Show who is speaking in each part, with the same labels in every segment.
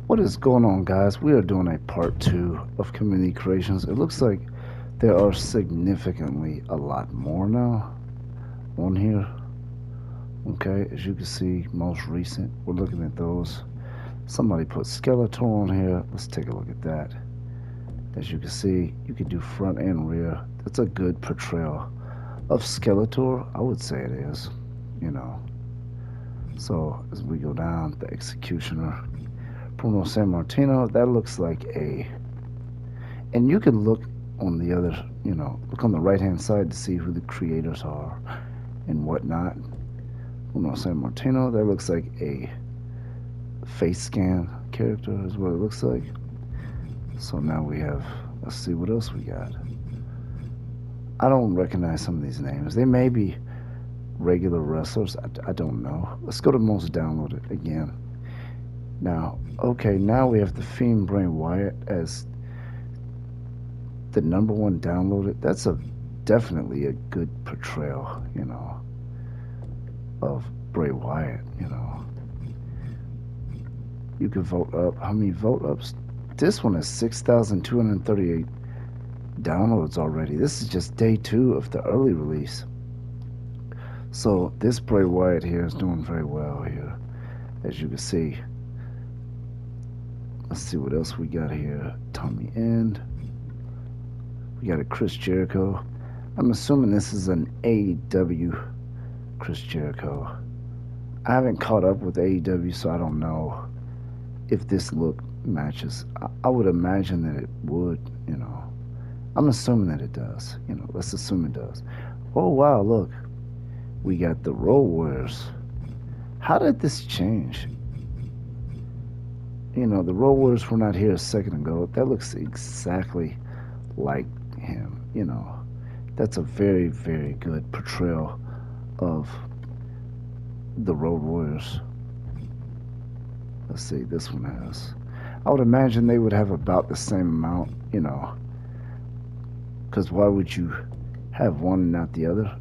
Speaker 1: What is going on, guys? We are doing a part two of community creations. It looks like there are significantly a lot more now on here. Okay, as you can see, most recent, we're looking at those. Somebody put Skeletor on here. Let's take a look at that. As you can see, you can do front and rear. That's a good portrayal of Skeletor. I would say it is, you know. So as we go down, the Executioner, Bruno Sammartino, that looks like a, and you can look on the other, look on the right hand side to see who the creators are and whatnot. Bruno Sammartino, that looks like a face scan character, is what it looks like. So now we have, let's see what else we got. I don't recognize some of these names. They may be regular wrestlers. I don't know. Let's go to most downloaded again. Now, okay, now we have the Fiend Bray Wyatt as the number one downloaded. That's a definitely a good portrayal, of Bray Wyatt. You can vote up. How many vote ups? This one has 6,238 downloads already. This is just day two of the early release. So this Bray Wyatt here is doing very well here, as you can see. Let's see what else we got here. Tommy End. We got a Chris Jericho. I'm assuming this is an AEW Chris Jericho. I haven't caught up with AEW, so I don't know if this look matches. I would imagine that it would, I'm assuming that it does. Let's assume it does. Oh, wow, look. We got the Road Warriors. How did this change? The Road Warriors were not here a second ago. That looks exactly like him. That's a very, very good portrayal of the Road Warriors. Let's see, this one has. I would imagine they would have about the same amount, because why would you have one and not the other?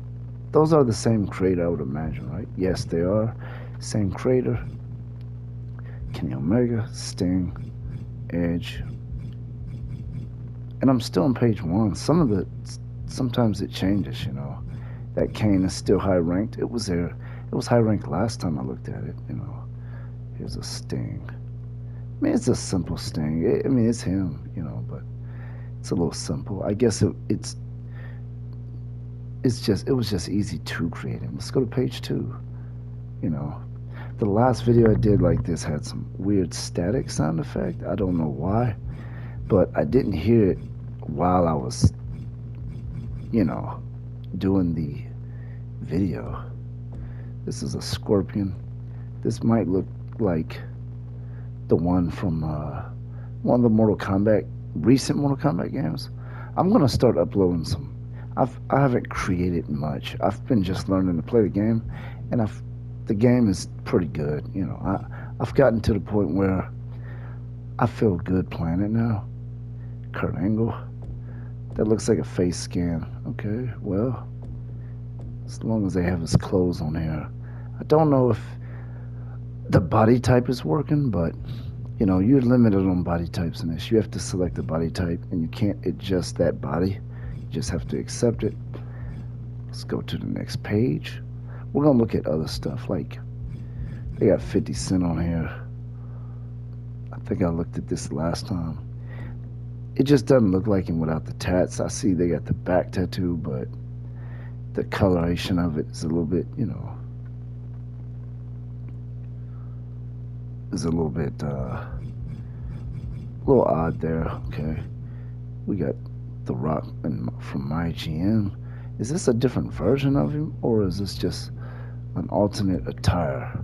Speaker 1: Those are the same creator, I would imagine, right? Yes, they are. Same creator. Kenny Omega, Sting, Edge. And I'm still on page one. Sometimes it changes, That Kane is still high ranked. It was there. It was high ranked last time I looked at it, Here's a Sting. I mean, it's a simple Sting. I mean, it's him, but it's a little simple. I guess it was just easy to create him. Let's go to page two. The last video I did like this had some weird static sound effect. I don't know why, but I didn't hear it while I was, doing the video. This is a scorpion. This might look like the one from one of the recent Mortal Kombat games. I'm gonna start uploading some. I haven't created much. I've been just learning to play the game, and the game is pretty good. I've gotten to the point where I feel good playing it now. Kurt Angle. That looks like a face scan. Okay, well, as long as they have his clothes on here. I don't know if the body type is working, but you're limited on body types in this. You have to select the body type, and you can't adjust that body. You just have to accept it. Let's go to the next page. We're gonna look at other stuff, like they got 50 Cent on here. I think I looked at this last time. It just doesn't look like him without the tats. I see they got the back tattoo, but the coloration of it is a little bit, is a little bit, a little odd there. Okay, we got The Rock from My GM. Is this a different version of him, or is this just an alternate attire?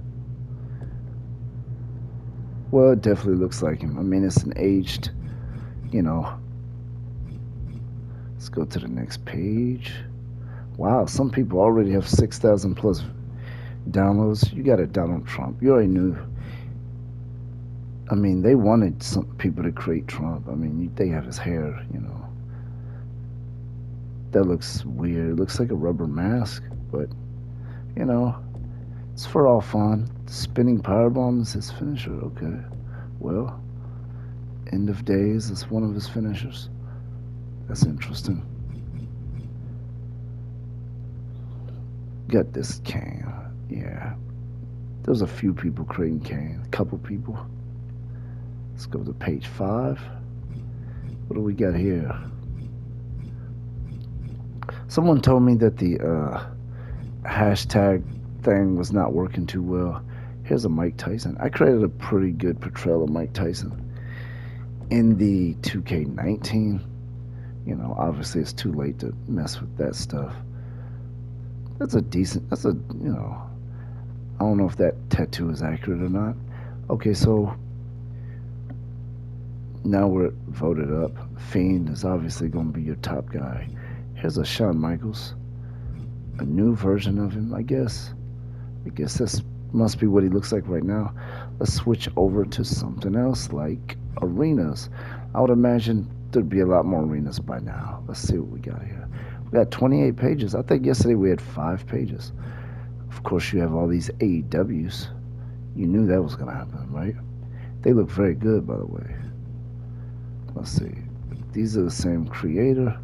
Speaker 1: Well, it definitely looks like him. I mean, it's an aged, Let's go to the next page. Wow, some people already have 6,000 plus downloads. You got a Donald Trump. You already knew. I mean, they wanted some people to create Trump. I mean, they have his hair, That looks weird. It looks like a rubber mask, but, it's for all fun. The spinning power bomb is his finisher. Okay, well, End of Days is one of his finishers. That's interesting. Got this Kane. Yeah. There's a few people creating Kane. A couple people. Let's go to page 5. What do we got here? Someone told me that the hashtag thing was not working too well. Here's a Mike Tyson. I created a pretty good portrayal of Mike Tyson in the 2K19. You know, obviously it's too late to mess with that stuff. That's a decent, that's a, you know, I don't know if that tattoo is accurate or not. Okay, so now we're voted up. Fiend is obviously going to be your top guy. Here's a Shawn Michaels, a new version of him, I guess. I guess this must be what he looks like right now. Let's switch over to something else like arenas. I would imagine there'd be a lot more arenas by now. Let's see what we got here. We got 28 pages. I think yesterday we had 5 pages. Of course, you have all these AEWs. You knew that was going to happen, right? They look very good, by the way. Let's see. These are the same creator.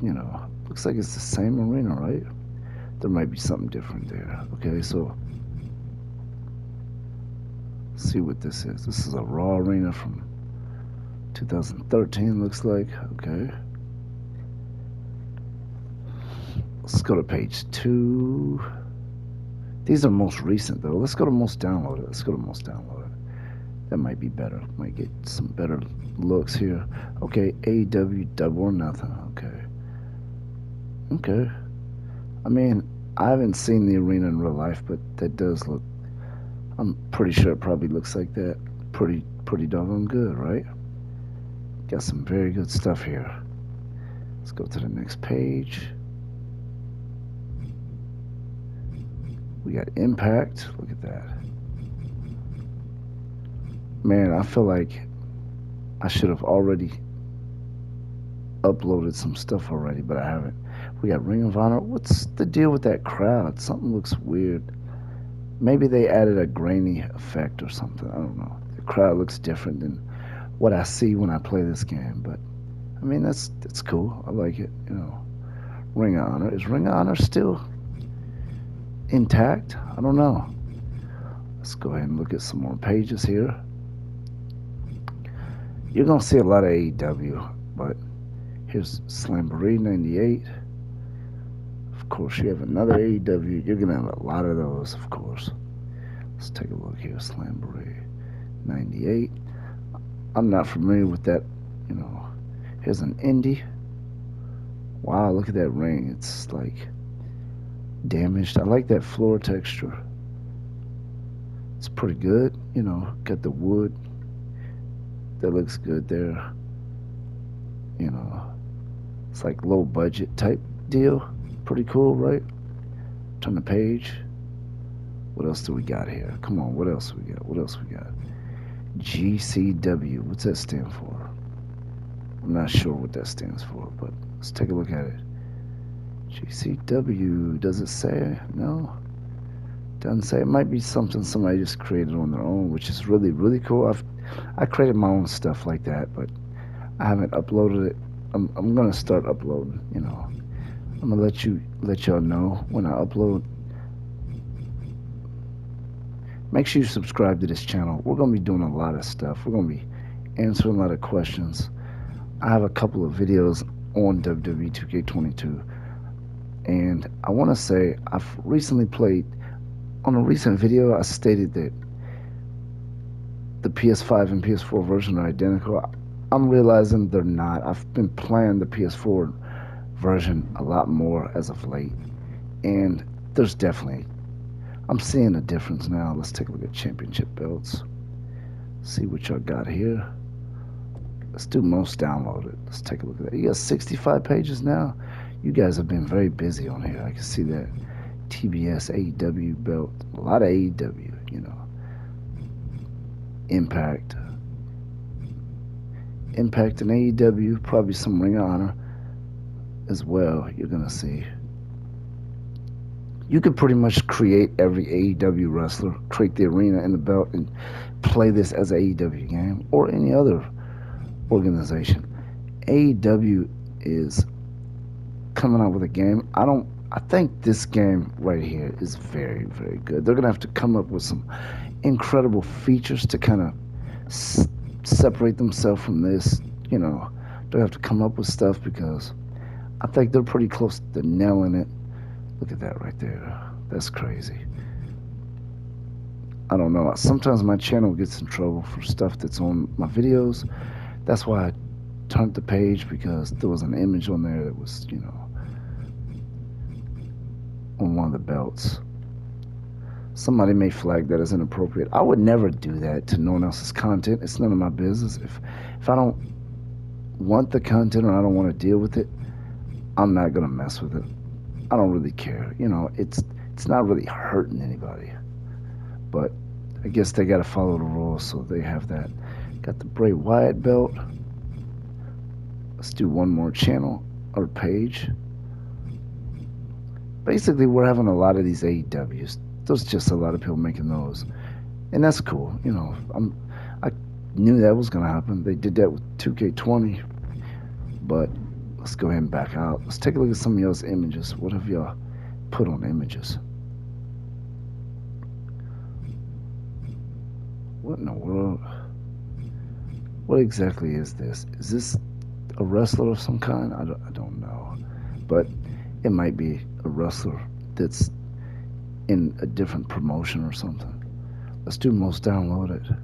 Speaker 1: You know, looks like it's the same arena, right? There might be something different there. Okay, so let's see what this is. This is a Raw arena from 2013, looks like. Okay. Let's go to page 2. These are most recent, though. Let's go to most downloaded. Let's go to most downloaded. That might be better. Might get some better looks here. Okay, AEW Double or Nothing. Okay. Okay. I mean, I haven't seen the arena in real life, but that does look, I'm pretty sure it probably looks like that. Pretty doggone good, right? Got some very good stuff here. Let's go to the next page. We got Impact. Look at that. Man, I feel like I should have already uploaded some stuff already, but I haven't. We got Ring of Honor. What's the deal with that crowd? Something looks weird. Maybe they added a grainy effect or something. I don't know. The crowd looks different than what I see when I play this game, but I mean that's cool. I like it. You know, Ring of Honor. Is Ring of Honor still intact? I don't know. Let's go ahead and look at some more pages here. You're gonna see a lot of AEW, but here's Slamboree 98. Of course, you have another AEW. You're gonna have a lot of those, of course. Let's take a look here. Slamboree 98. I'm not familiar with that. You know, here's an indie. Wow, look at that ring. It's like damaged. I like that floor texture. It's pretty good. You know, got the wood. That looks good there. You know, it's like low budget type deal. Pretty cool, right? Turn the page. What else do we got here? Come on, what else we got? What else we got? GCW. What's that stand for? I'm not sure what that stands for, but let's take a look at it. GCW. Does it say? No. Doesn't say. It might be something somebody just created on their own, which is really cool. I created my own stuff like that, but I haven't uploaded it. I'm gonna start uploading. You know, I'm gonna let y'all know when I upload. Make sure you subscribe to this channel. We're gonna be doing a lot of stuff. We're gonna be answering a lot of questions. I have a couple of videos on WWE 2K22, and I want to say I've recently played. On a recent video, I stated that the PS5 and PS4 version are identical. I'm realizing they're not. I've been playing the PS4 version a lot more as of late, and there's definitely, I'm seeing a difference now. Let's take a look at championship belts. See what y'all got here. Let's do most downloaded. Let's take a look at that. You got 65 pages now. You guys have been very busy on here. I can see that. TBS AEW belt. A lot of AEW, you know. Impact and AEW, probably some Ring of Honor as well. You're gonna see, You could pretty much create every AEW wrestler, create the arena and the belt, and play this as an AEW game or any other organization. AEW is coming out with a game. I think this game right here is very, very good. They're gonna have to come up with some incredible features to kind of separate themselves from this. You know, they have to come up with stuff because I think they're pretty close to nailing it. Look at that right there. That's crazy. I don't know. Sometimes my channel gets in trouble for stuff that's on my videos. That's why I turned the page because there was an image on there that was, on one of the belts. Somebody may flag that as inappropriate. I would never do that to no one else's content. It's none of my business. If I don't want the content or I don't want to deal with it, I'm not gonna mess with it. I don't really care. It's not really hurting anybody. But I guess they gotta follow the rules, so they have that. Got the Bray Wyatt belt. Let's do one more channel or page. Basically, we're having a lot of these AEWs. There's just a lot of people making those, and that's cool. I knew that was gonna happen. They did that with 2K20, but let's go ahead and back out. Let's take a look at some of y'all's images. What have y'all put on images? What in the world? What exactly is this? Is this a wrestler of some kind? I don't know, but it might be a wrestler that's in a different promotion or something. Let's do most downloaded.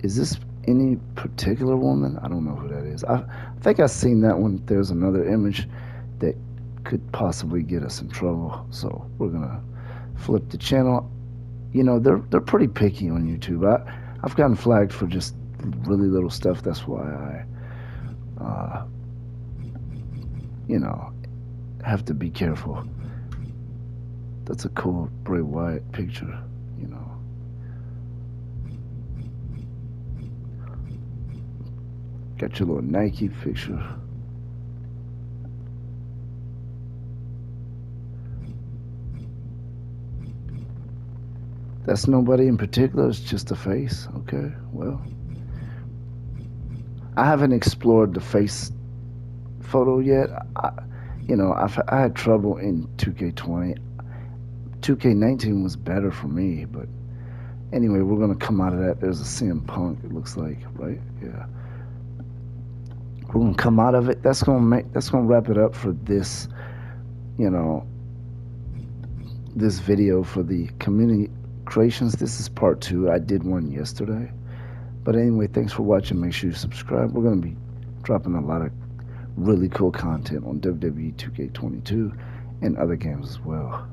Speaker 1: Is this any particular woman? I don't know who that is. I think I've seen that one. There's another image that could possibly get us in trouble. So we're gonna flip the channel. They're pretty picky on YouTube. I've gotten flagged for just really little stuff. That's why have to be careful. That's a cool Bray Wyatt picture. Got your little Nike picture. That's nobody in particular. It's just a face. Okay, well. I haven't explored the face photo yet. I had trouble in 2K20. 2K19 was better for me, but anyway, we're gonna come out of that. There's a CM Punk. It looks like, right? Yeah. We're gonna come out of it. That's gonna wrap it up for this. This video for the community creations. This is part 2. I did one yesterday. But anyway, thanks for watching. Make sure you subscribe. We're going to be dropping a lot of really cool content on WWE 2K22 and other games as well.